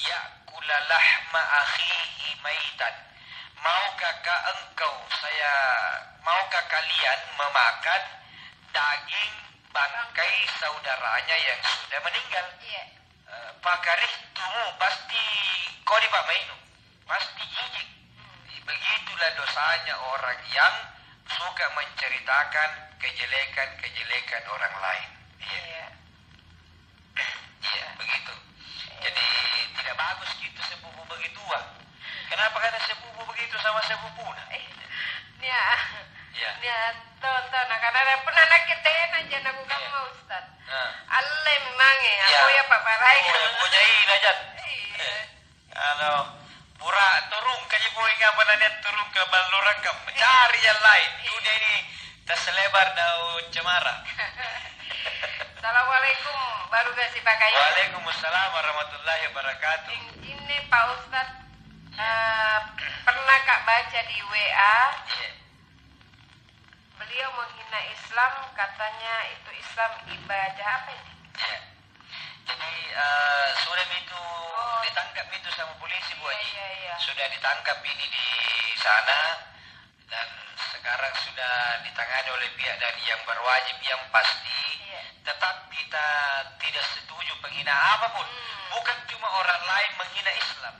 ya'kula lahma akhihi maitan. Maukah kalian memakan daging bangkai saudaranya yang sudah meninggal? Iya. Pakarihtumu pasti kau dipamainu, pasti jijik. Begitulah dosanya orang yang suka menceritakan kejelekan orang lain. Iya. Iya, begitu. Jadi tidak bagus gitu sepupu begitu. Kenapa karena sepupu begitu sama sepupu? Nia. Ya. Nia tonton karena pernah nakitain aja naku kamu Ustaz. Allah memang aku ya Pak Barai. Aku jahin aja. Iya. Ano, pura turun kaji boy ngapa nanya turun ke balurang ke mencari yang lain. Dunia ini terselebar daun cemara. Assalamualaikum baru gak sih pakai. Waalaikumsalam warahmatullahi wabarakatuh. Ini Pak Ustaz pernah Kak baca di WA. Beliau menghina Islam, katanya itu Islam ibadah apa ini? Ya. Jadi sudah itu ditangkap itu sama polisi Bu Haji. Iya. Sudah ditangkap ini di sana dan sekarang sudah ditangani oleh pihak dari yang berwajib yang pasti. Iya. Tetap kita tidak setuju penghinaan apapun. Bukan cuma orang lain menghina Islam.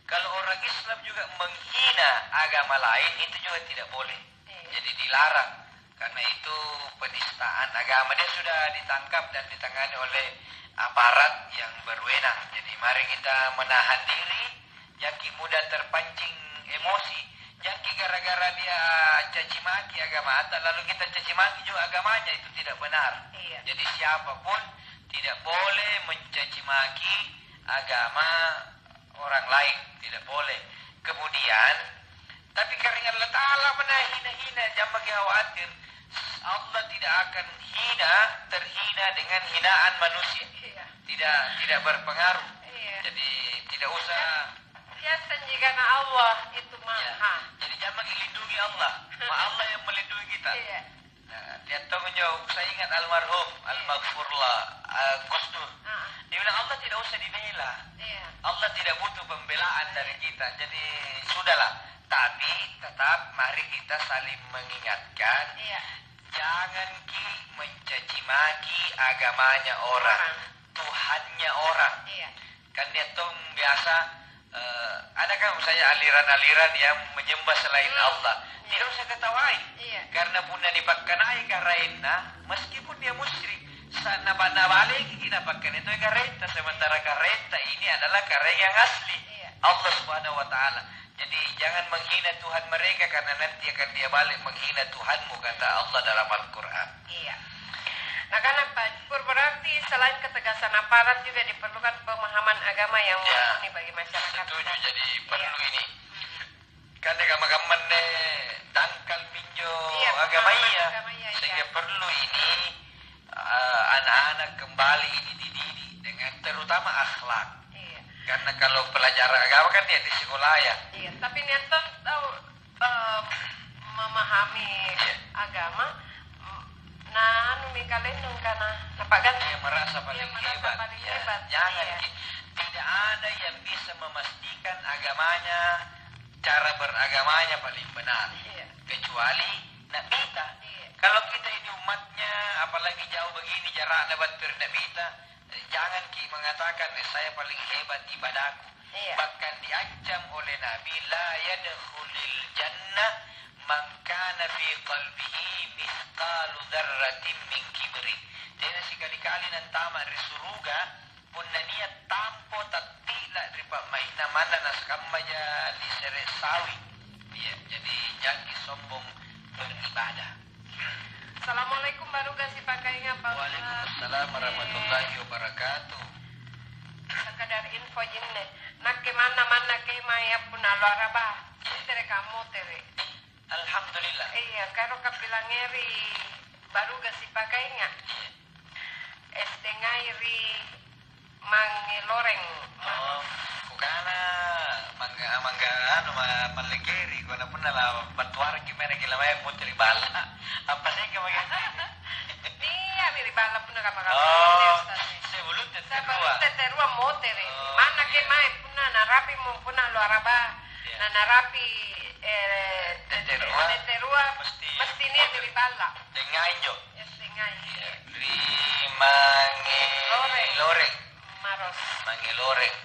Kalau orang Islam juga menghina agama lain itu juga tidak boleh. Jadi dilarang. Karena itu penistaan agama. Dia sudah ditangkap dan ditangani oleh aparat yang berwenang. Jadi mari kita menahan diri. Jangan mudah terpancing emosi. Jangan gara-gara dia caci maki agama atas lalu kita caci maki juga agamanya, itu tidak benar. Iya. Jadi siapapun tidak boleh mencaci maki agama orang lain, tidak boleh. Kemudian tapi karena Allah Ta'ala menahina-hina, jangan bagi khawatir. Allah tidak akan terhina dengan hinaan manusia. Iya. Tidak berpengaruh. Iya. Jadi tidak usah. Biasa jika Allah itu maha. Ya. Jadi jangan melindungi Allah. Allah yang melindungi kita. Iya. Nah, dia tahu menjawab. Saya ingat almarhum, al-maghfurlah, Gus Dur. Dia bilang Allah tidak usah dibela. Iya. Allah tidak butuh pembelaan dari kita. Jadi sudahlah. Tapi tetap mari kita saling mengingatkan. Iya. Jangan mencaci maki agamanya orang, Tuhannya orang. Iya. Kan dia tuh biasa ada kan misalnya aliran-aliran yang menyembah selain Allah. Tidak usah ketawai. Iya. Karena punna dipakkanai karena meskipun dia musyrik, sana balik kita pakkan itu kareta, sementara kareta ini adalah kareta yang asli. Iya. Allah Subhanahu wa taala. Jadi jangan menghina Tuhan mereka karena nanti akan dia balik menghina Tuhanmu, kata Allah dalam Al-Qur'an. Iya. Nah karena Pak Jupur berarti selain ketegasan aparat juga diperlukan pemahaman agama yang mumpuni bagi masyarakat. Setuju, jadi perlu ini. Kan agama-agama tangkal pinjo agama iya. Sehingga perlu ini anak-anak kembali ini dididik dengan terutama akhlak. Iya. Karena kalau pelajaran agama kan dia di sekolah ya. Iya, tapi niatan tahu memahami agama. Nah, kalian karena nampak kan? Dia merasa paling hebat. Jangan. Iya. Tidak ada yang bisa memastikan agamanya, cara beragamanya paling benar. Iya. Kecuali Nabi kita. Iya. Kalau kita ini umatnya, apalagi jauh begini jarak lebat Nabi kita, jangan mengatakan saya paling hebat ibadahku. Bahkan diancam oleh Nabi, la yadkhulul jannah man kana fi qalbihi mithqalu dzarratin min kibrin. Jadi sekali-kali nan tama di surga punna niat tampo tatila di pamaina mana naskamaya di sere sawi. Ya, jadi jangan sombong beribadah. Assalamualaikum baru kasih pakai ngapa? Waalaikumsalam warahmatullahi wabarakatuh. Sekadar info jinne. Nak ke mana ke maya pun alaraba. Tere kamu tere. Alhamdulillah. Iya, karo kapilang ngeri baru kasih pakai nggak? SD ngairi mangiloreng. Oh, kukana mangga anu malengkeri kuna pun nala batuar gimana gila maya putri bala. Apa sih kemarin? Iya, miri bala pun nak apa? Oh, sebelum teterua motere. Mana ke mai pun narapi mo pun alaraba. Narapi teterua mesti ni miri bala. Denganjo. Dengai. Loreng. Maros. Mangiloreng.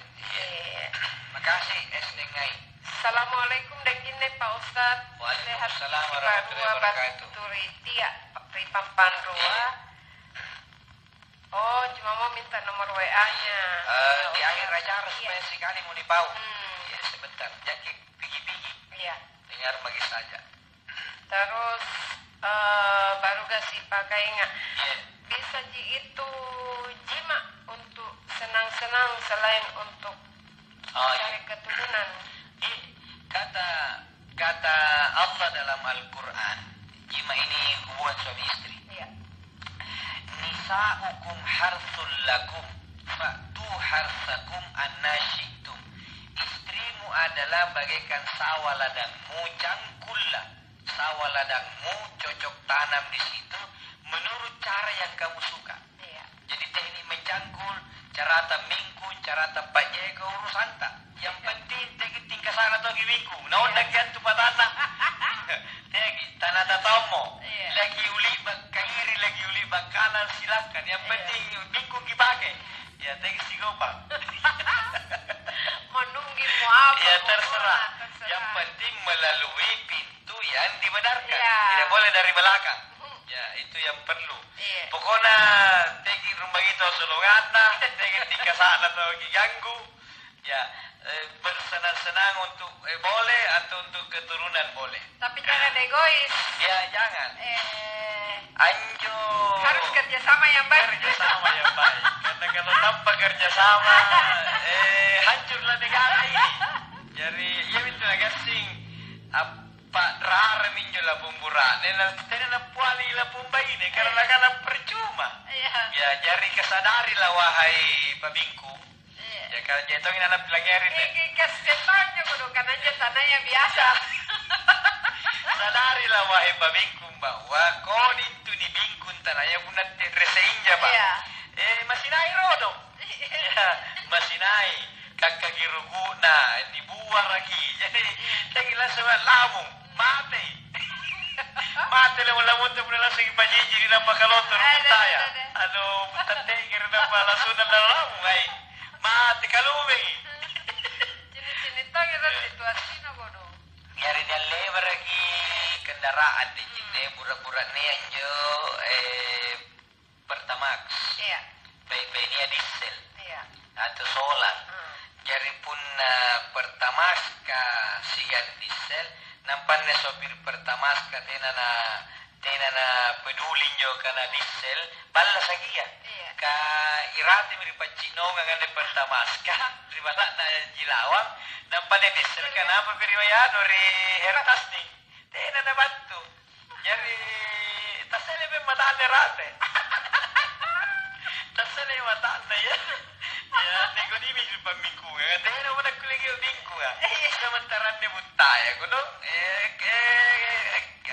Makasih Dengai. Assalamualaikum dengine Pak Ustad. Waalaikumsalam warahmatullahi wabarakatuh. Turitia Pampanrua. Oh, cuma mau minta nomor WA-nya. Di akhir acara supaya sekali mau dipau. Ya sebentar. Jadi pigi-pigi. Iya. Dengar bagi saja. Terus baru kasih pakai nggak? Bisa itu jima untuk senang-senang selain untuk cari keturunan. Kata Allah dalam Al-Quran, jima ini hubungan suami istri. Iya. Nisa'ukum harthul lakum fa'tu harthakum anna syi'tum. Istrimu adalah bagaikan sawah ladangmu, cangkullah sawah ladangmu, cocok tanam di situ menurut cara yang kamu suka. Iya. Jadi teknik mencangkul, carata mingku, carata pajega urusan tak. Yang penting teknik tingkah sana togi mingku. Naon lagi antu patana. Teknik tanah tatomo. Lagi uli kiri, lagi uli kanan silakan. Yang penting mingku dipakai. Ya teknik sigopang. Menunggu mau apa? Ya terserah. Yang penting melalui pintu yang dibenarkan. Tidak boleh dari belakang. Ya itu yang perlu. Pokoknya tegi rumah kita sulungana, tegi tingkah sana atau ganggu. Ya bersenang-senang untuk boleh atau untuk keturunan boleh. Tapi jangan egois. Ya jangan. Anjo. Harus kerjasama yang baik. Kerjasama yang baik. Karena kalau tanpa kerjasama, hancurlah negara ini. Jadi ya itu agak sing apa rara minjo la pumbura. Nena na puali la pumba ini karena kana percuma. Ya jari kesadarilah wahai pabingku. Ya kalau jetongin anak pelanggarin deh. Kesetanya kudu kan aja tanahnya biasa. Sadarilah wahai pabingku bahwa kau itu di bingkun tanahnya guna reseinja pak. Masih naik rodo. Ya masih naik. Kakak girugu nah dibuang lagi. Jadi tegilah semua lamung mati. Mati lamun tu pun langsung ipajiji di nampak kalotor putaya. Aduh tetegi di nampak langsung dalam lamung ay. Mati kalubing. Jenis-jenis tong itu situasi no kono. Nyari dia lebar lagi kendaraan di sini burak-burak ni anjo Pertamax. Iya. Baik-baik ni diesel. Iya. Atau solar. Jadi pun Pertamax ka sigan diesel nampaknya sopir Pertamax ka tenana peduli jo kana diesel balas lagi ya. Ka irati miri pacino ngangane Pertamax ka di balak na Jilawang nampaknya diesel kana apa beriwaya dari hertas ni tenana bantu. Jadi tasele be matane rate. Tasele matane ya. Ya, nego di biji pamingku ya. Tena mana kuligi bingku ya. Sementara ni butaya kuno.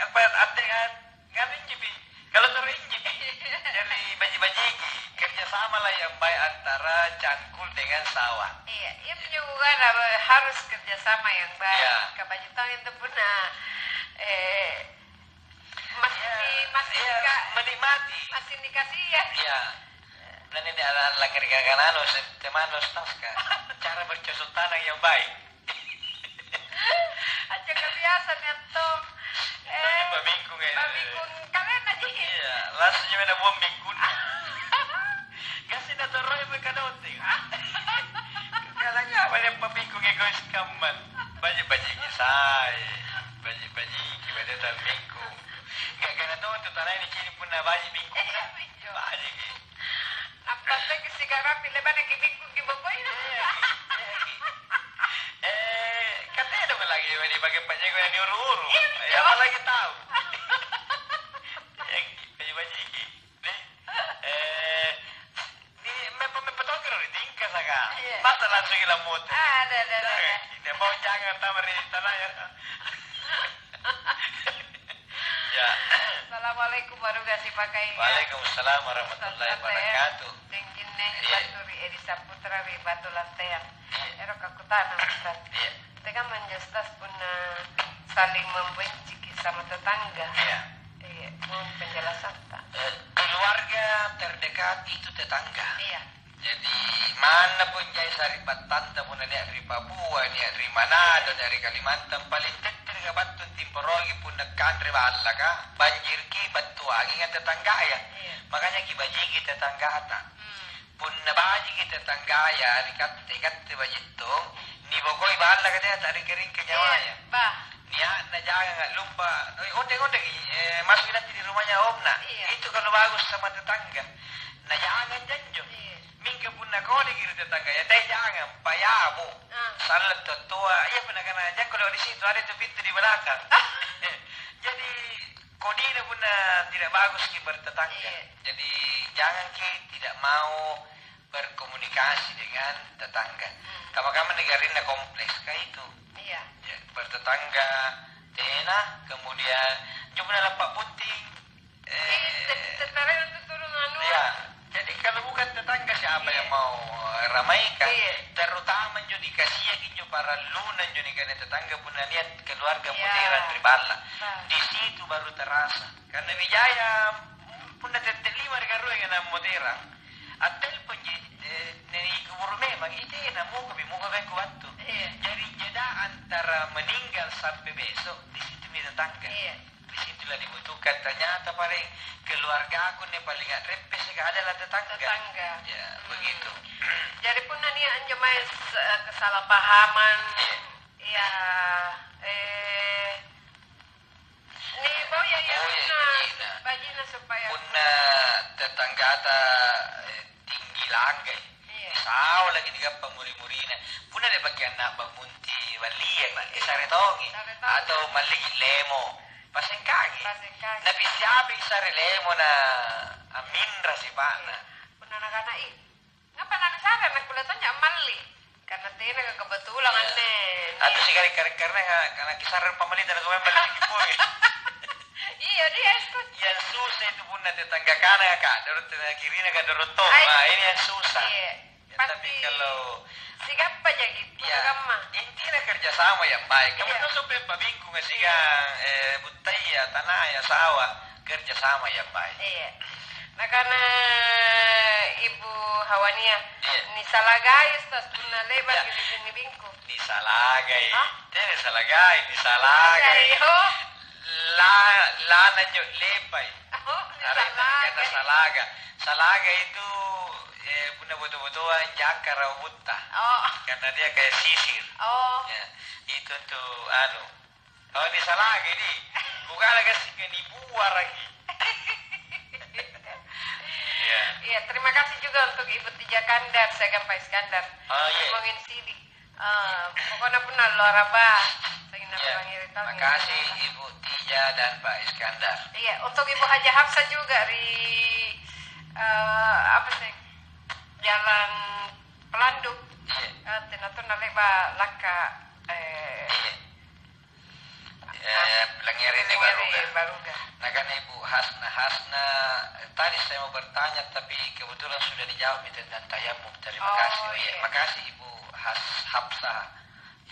Apa ate nganin jibi. Kalau terinji. Jadi baji-baji kerjasama lah yang baik antara cangkul dengan sawah. Iya, ia menyuguhkan harus kerjasama yang baik. Ya. Kebajutan itu punah masih menikmati. Masih dikasih ya. Iya. Dan ini ada langgar gaganan, temanos naskah. cara bercocok tanam yang baik. Aja kebiasaan ya toh. Pamingkung ya. Pamingkung kalian aja. Iya, langsung juga ada buang mingkun. Kasih na toroy mo kanoting. Kala nga apa yung pamingkung egois kaman. Baji-baji kisay. Baji-baji kibada tal mingkung. Gak kena to tanay ni kini pun na baji mingkung. Baji ki. Apa sih sigara pilih mana mingkung giboboy na. Katanya dong lagi di bagian pajak yang diuru-uru. Ya apa lagi tahu? Baji-baji ki. Masa langsung hilang mood. Ada. Tidak mau jangan tamar di tanah ya. Ya. Assalamualaikum warahmatullahi wabarakatuh. Waalaikumsalam warahmatullahi wabarakatuh. Tinggi nih Baturi Edisa Putra wi batu lantean. Ero kakutana Ustaz. Tega menjestas puna saling membenci sama tetangga. Iya. Mohon penjelasan tak? Keluarga terdekat itu tetangga. Iya. Jadi mana pun jai sari batanta pun ada dari Papua, dari Manado, dari Kalimantan, paling dekat dengan batu timporogi pun dekat dari Balaka, banjir ki batu angin tetangga ya. Makanya ki banjir tetangga ata. Pun baji kita tetangga ya, dikat baji itu, ni bogoi Balaka dia tarik kering kenyawanya. Bah. Nia na jangan nggak lupa, onde masuk nanti di rumahnya Om nak. Itu kalau bagus sama tetangga. Nah jangan janjo. Minggu pun nak kau dikira tetangga ya, teh jangan payamu. Salah tua, iya pernah kena aja kalau di situ ada tuh pintu di belakang. Jadi kodina pun tidak bagus ki bertetangga. Jadi jangan ki tidak mau berkomunikasi dengan tetangga. Kamu negarina kompleks kayak itu. Iya. Ya, bertetangga, tenah, kemudian jumlah lapak puting. Tentara itu turun anu. Ya. Jadi kalau bukan tetangga siapa yang mau ramaikan? Terutama jo dikasih kinjo para lunan jo karena tetangga pun niat keluarga putiran berbala. Di situ baru terasa. Karena Wijaya pun tertelima dengan ruang yang modern. Atel pun neni kubur memang itu namu kami mau kami kuat. Jadi jeda antara meninggal sampai besok di situ mi tetangga. Di situlah dibutuhkan. Ternyata paling keluarga aku nih paling repes adalah tetangga. Ya begitu. Jadi pun nani anjamai kesalahpahaman. Ya nih bau ya bajina supaya punna tetangga ta tinggi langgai. Sao lagi di gampang muri-murina. Punna ada bagian nak bangunti walia isaretongi atau maligi lemo. Pasengkagi. Nabi siapa isare lemo na aminra si pana. Punna nakana ngapa nak sare nak kulitannya amali. Karena tena kebetulan anne. Atau si karena kisar pemerintah dan semua balik kipoy. Iya dia ikut. Yang susah itu pun tetangga kanan kak, dorot kirinya kak dorot top. Nah ini yang susah. Iya. Ya, tapi kalau siapa aja gitu ya, intinya kerjasama yang baik. Kamu tuh sampai pabingkung sih yang butai ya tanah ya sawah kerjasama yang baik. Iya. Nah karena Ibu Hawania, ni salagai tas punna lebar di sini bingku. Di salagai. Jadi salagai, di salagai. La nanyo lepay. Karena salaga. Salaga itu punya butuh-butuhan jakar buta. Karena dia kayak sisir. Ya, itu tuh anu. Kalau di salaga ini bukan lagi dibuar lagi. Iya, terima kasih juga untuk Ibu Tija Kandar, saya Gampai Iskandar. Ngomongin sidik. Pokoknya pun luar apa. Terima kasih Ibu Tija dan Pak Iskandar. Iya, untuk Ibu Haja Hafsa juga di apa sih? Jalan Pelanduk. Tenatur naleba laka Pelanggaran Baruga. Nah kan Ibu Hasna tadi saya mau bertanya tapi kebetulan sudah dijawab tentang tayamum. Terima kasih. Terima kasih Ibu Hafsa.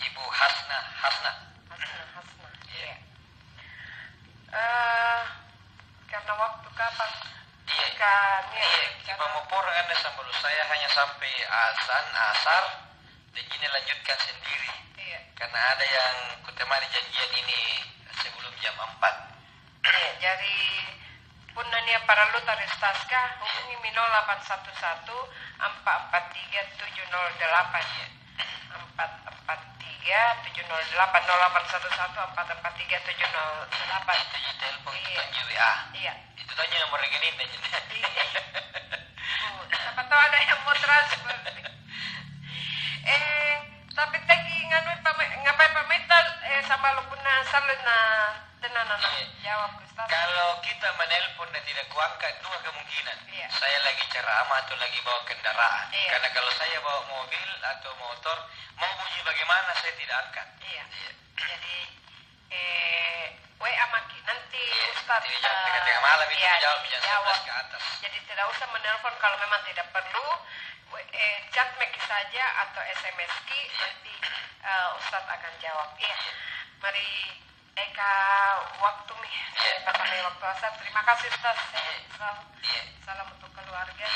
Ibu Hasna. Iya. Karena waktu kapan? Iya. Kita mau porang Anda sambil saya hanya sampai asar. dan ini lanjutkan sendiri. Iya. Karena ada yang kutemani janjian ini sebelum jam 4. Iya, jadi punanya para lu taristasca hubungi Mino 811 443 708 ya. 443 708 0811 443 708. Itu telepon Iya. tanya WA. Iya. Itu tanya nomor rekening tanya. Siapa tahu ada yang mau transfer. Tapi tadi ngapain pamitan sama lu pun asal na tenan jawab Ustaz. Kalau kita menelpon dan tidak kuangkat, dua kemungkinan. Iya. Saya lagi ceramah atau lagi bawa kendaraan. Iya. Karena kalau saya bawa mobil atau motor, mau bunyi bagaimana saya tidak angkat. Iya. Jadi WA maki nanti Ustaz tengah malam itu jam 11 ke atas. Jadi tidak usah menelpon kalau memang tidak perlu. Chat meki saja atau SMS ki nanti Ustaz akan jawab. Iya. Mari Eka waktu nih, pakai waktu asar. Terima kasih Ustaz. Salam untuk keluarga.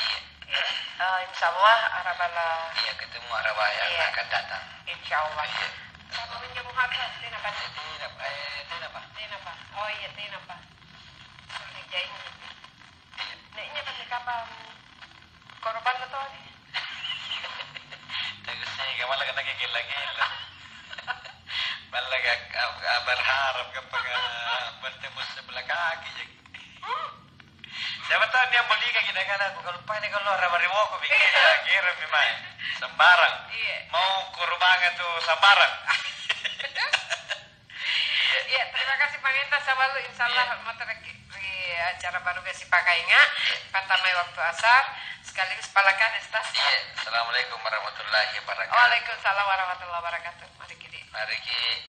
Insya Allah Arabala. Iya, ketemu Arabah yang akan datang. Insya Allah. Sama menjamu harta. Tina apa? Tina apa? Oh iya Tina apa? Sulit jain. Neknya kan kapan? Korban atau ni? Terus saya malah kena gila-gila. Malah berharap kepada bertemu sebelah kaki. Siapa tahu dia beli kayak gini kan aku kalau lupa ini kalau Arabah aku bikin kira memang sembarang. Mau kurban itu sembarang. Iya, terima kasih Pak Intan sama lu insyaallah mau pergi acara baru si pakai ingat pantamai waktu asar sekaligus palakan stasi. Iya, assalamualaikum warahmatullahi wabarakatuh. Waalaikumsalam warahmatullahi wabarakatuh. Mari kita. Mari kita